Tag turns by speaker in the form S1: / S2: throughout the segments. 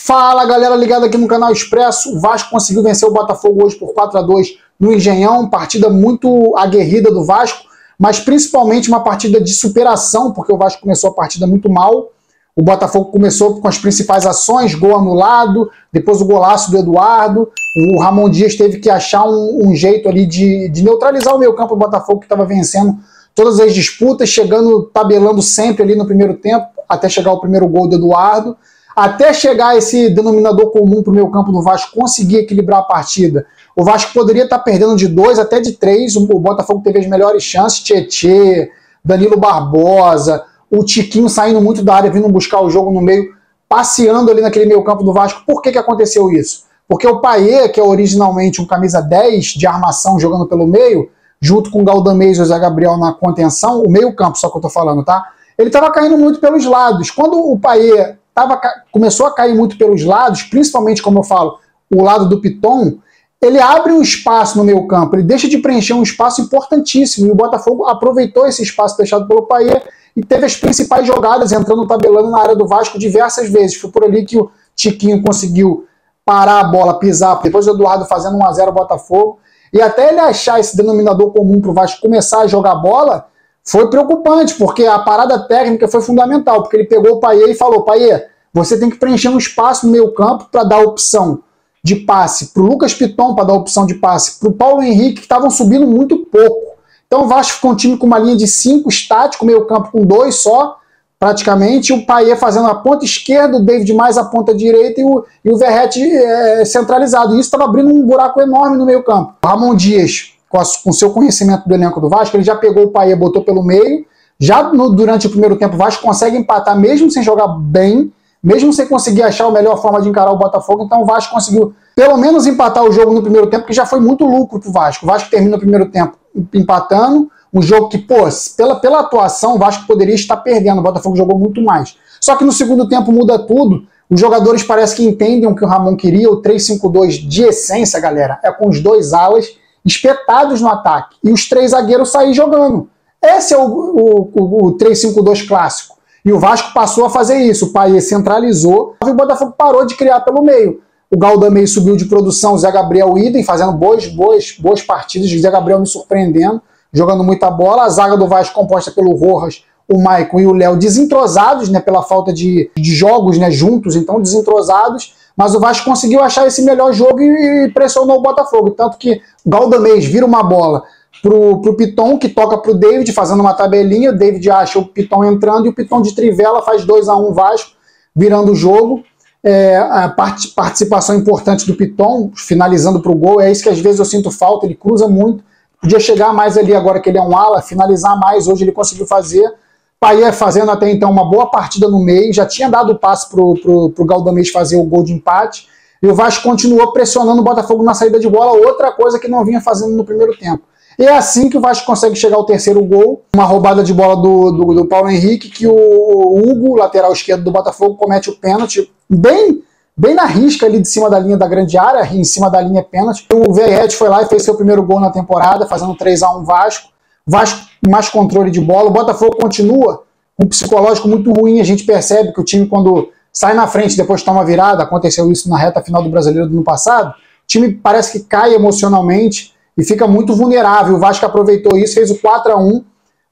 S1: Fala galera ligada aqui no canal Expresso, o Vasco conseguiu vencer o Botafogo hoje por 4-2 no Engenhão, partida muito aguerrida do Vasco, mas principalmente uma partida de superação, porque o Vasco começou a partida muito mal, o Botafogo começou com as principais ações, gol anulado, depois o golaço do Eduardo, o Ramon Dias teve que achar um jeito ali de neutralizar o meio campo do Botafogo que estava vencendo todas as disputas, chegando, tabelando sempre ali no primeiro tempo, até chegar o primeiro gol do Eduardo. Até chegar esse denominador comum para o meio campo do Vasco conseguir equilibrar a partida, o Vasco poderia estar perdendo de 2 até de 3, o Botafogo teve as melhores chances, Tietê, Danilo Barbosa, o Tiquinho saindo muito da área, vindo buscar o jogo no meio, passeando ali naquele meio campo do Vasco. Por que aconteceu isso? Porque o Payet, que é originalmente um camisa 10 de armação jogando pelo meio, junto com o Galdamez e o Zé Gabriel na contenção, o meio campo só que eu tô falando, tá? Ele estava caindo muito pelos lados. Quando o Payet começou a cair muito pelos lados, principalmente, como eu falo, o lado do Piton, ele abre um espaço no meio campo, ele deixa de preencher um espaço importantíssimo, e o Botafogo aproveitou esse espaço deixado pelo Payet e teve as principais jogadas entrando, tabelando na área do Vasco diversas vezes. Foi por ali que o Tiquinho conseguiu parar a bola, pisar, depois o Eduardo fazendo 1-0 Botafogo, e até ele achar esse denominador comum para o Vasco começar a jogar bola, foi preocupante, porque a parada técnica foi fundamental, porque ele pegou o Payet e falou: Payet, você tem que preencher um espaço no meio campo para dar opção de passe para o Lucas Piton, para dar opção de passe para o Paulo Henrique, que estavam subindo muito pouco. Então o Vasco ficou um time com uma linha de 5 estático, meio campo com 2 só, praticamente, e o Payet fazendo a ponta esquerda, o David mais a ponta direita e o Verratti centralizado. E isso estava abrindo um buraco enorme no meio campo. O Ramon Dias, com seu conhecimento do elenco do Vasco, ele já pegou o Payet, botou pelo meio, durante o primeiro tempo o Vasco consegue empatar mesmo sem jogar bem, mesmo sem conseguir achar a melhor forma de encarar o Botafogo. Então o Vasco conseguiu pelo menos empatar o jogo no primeiro tempo, que já foi muito lucro pro Vasco. O Vasco termina o primeiro tempo empatando, um jogo que, pô, pela atuação o Vasco poderia estar perdendo, o Botafogo jogou muito mais. Só que no segundo tempo muda tudo, os jogadores parece que entendem o que o Ramon queria, o 3-5-2 de essência, galera, é com os 2 alas espetados no ataque, e os 3 zagueiros saírem jogando. Esse é o 3-5-2 clássico. E o Vasco passou a fazer isso, o Payet centralizou, e o Botafogo parou de criar pelo meio. O Galdamez subiu de produção, o Zé Gabriel idem, fazendo boas partidas, o Zé Gabriel me surpreendendo, jogando muita bola. A zaga do Vasco composta pelo Rojas, o Maicon e o Léo desentrosados, né, pela falta de jogos, né, juntos, então desentrosados, mas o Vasco conseguiu achar esse melhor jogo e pressionou o Botafogo, tanto que o Galdamez vira uma bola pro Piton, que toca pro David, fazendo uma tabelinha, o David acha o Piton entrando, e o Piton de trivela faz 2-1 Vasco, virando o jogo. A participação importante do Piton, finalizando pro gol, é isso que às vezes eu sinto falta, ele cruza muito, podia chegar mais ali agora que ele é um ala, finalizar mais, hoje ele conseguiu fazer. Payet fazendo até então uma boa partida no meio, já tinha dado o passe pro Galdamez fazer o gol de empate, e o Vasco continuou pressionando o Botafogo na saída de bola, outra coisa que não vinha fazendo no primeiro tempo. E é assim que o Vasco consegue chegar ao terceiro gol, uma roubada de bola do Paulo Henrique, que o Hugo, lateral esquerdo do Botafogo, comete o pênalti bem na risca ali de cima da linha da grande área, em cima da linha é pênalti. O Verratti foi lá e fez seu primeiro gol na temporada, fazendo 3-1 Vasco. Vasco mais controle de bola, o Botafogo continua com um psicológico muito ruim, a gente percebe que o time quando sai na frente depois toma virada, aconteceu isso na reta final do Brasileiro do ano passado, o time parece que cai emocionalmente e fica muito vulnerável. O Vasco aproveitou isso, fez o 4-1,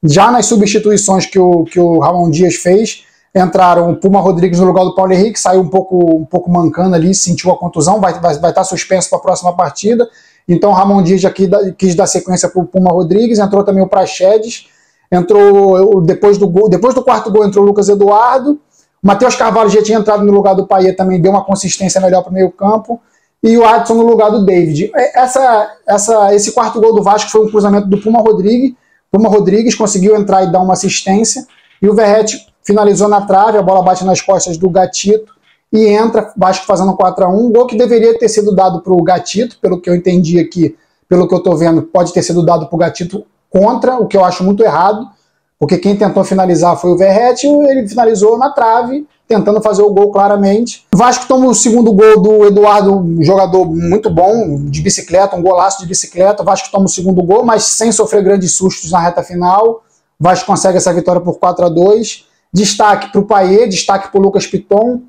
S1: já nas substituições que o Ramon Dias fez, entraram o Puma Rodrigues no lugar do Paulo Henrique, saiu um pouco mancando ali, sentiu a contusão, vai estar suspenso para a próxima partida. Então o Ramon Dias já quis dar sequência para o Puma Rodrigues, entrou também o Praxedes, entrou depois do quarto gol entrou o Lucas Eduardo, o Matheus Carvalho já tinha entrado no lugar do Payet, também deu uma consistência melhor para o meio campo, e o Adson no lugar do David. Esse quarto gol do Vasco foi um cruzamento do Puma Rodrigues conseguiu entrar e dar uma assistência, e o Verratti finalizou na trave, a bola bate nas costas do Gatito, e entra, Vasco fazendo 4-1, gol que deveria ter sido dado para o Gatito, pelo que eu entendi aqui, pelo que eu estou vendo, pode ter sido dado para o Gatito contra, o que eu acho muito errado, porque quem tentou finalizar foi o Verratti, ele finalizou na trave, tentando fazer o gol claramente. O Vasco toma o segundo gol do Eduardo, um jogador muito bom, de bicicleta, um golaço de bicicleta. O Vasco toma o segundo gol, mas sem sofrer grandes sustos na reta final. O Vasco consegue essa vitória por 4-2. Destaque para o Payet, destaque para o Lucas Piton,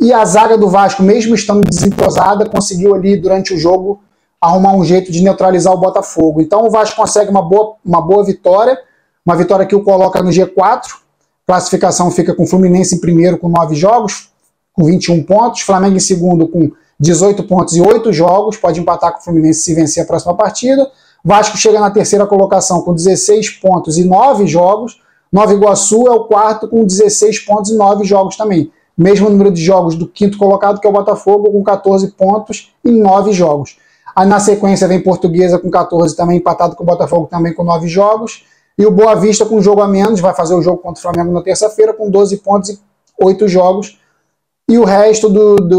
S1: E a zaga do Vasco, mesmo estando desentrosada, conseguiu ali durante o jogo arrumar um jeito de neutralizar o Botafogo. Então o Vasco consegue uma boa vitória, uma vitória que o coloca no G4. Classificação fica com o Fluminense em primeiro com 9 jogos, com 21 pontos. Flamengo em segundo com 18 pontos e 8 jogos. Pode empatar com o Fluminense se vencer a próxima partida. Vasco chega na terceira colocação com 16 pontos e 9 jogos. Nova Iguaçu é o quarto com 16 pontos e 9 jogos também. Mesmo número de jogos do quinto colocado, que é o Botafogo, com 14 pontos e 9 jogos. Aí na sequência vem Portuguesa com 14, também empatado com o Botafogo, também com 9 jogos. E o Boa Vista com um jogo a menos, vai fazer o jogo contra o Flamengo na terça-feira, com 12 pontos e 8 jogos. E o resto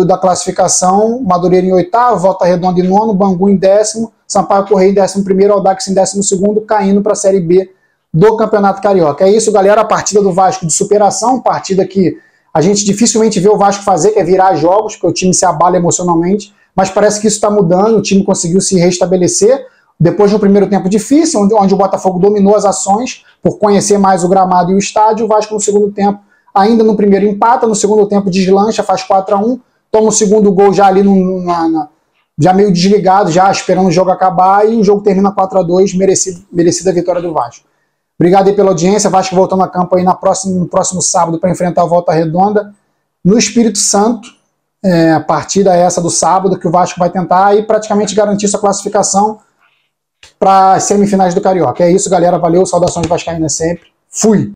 S1: da classificação, Madureira em oitavo, Volta Redonda em nono, Bangu em décimo, Sampaio Correia em 11º, Audax em 12º, caindo para a Série B do Campeonato Carioca. É isso, galera, a partida do Vasco de superação, partida que a gente dificilmente vê o Vasco fazer, que é virar jogos, porque o time se abala emocionalmente, mas parece que isso está mudando, o time conseguiu se restabelecer, depois de um primeiro tempo difícil, onde o Botafogo dominou as ações, por conhecer mais o gramado e o estádio, o Vasco no segundo tempo, ainda no primeiro empata, no segundo tempo deslancha, faz 4-1, toma o segundo gol já ali já meio desligado, já esperando o jogo acabar, e o jogo termina 4-2, merecida a vitória do Vasco. Obrigado aí pela audiência, Vasco voltando a campo aí no próximo sábado para enfrentar a Volta Redonda no Espírito Santo. A partida é essa do sábado, que o Vasco vai tentar aí praticamente garantir sua classificação para as semifinais do Carioca. É isso, galera, valeu, saudações vascaínas sempre, fui!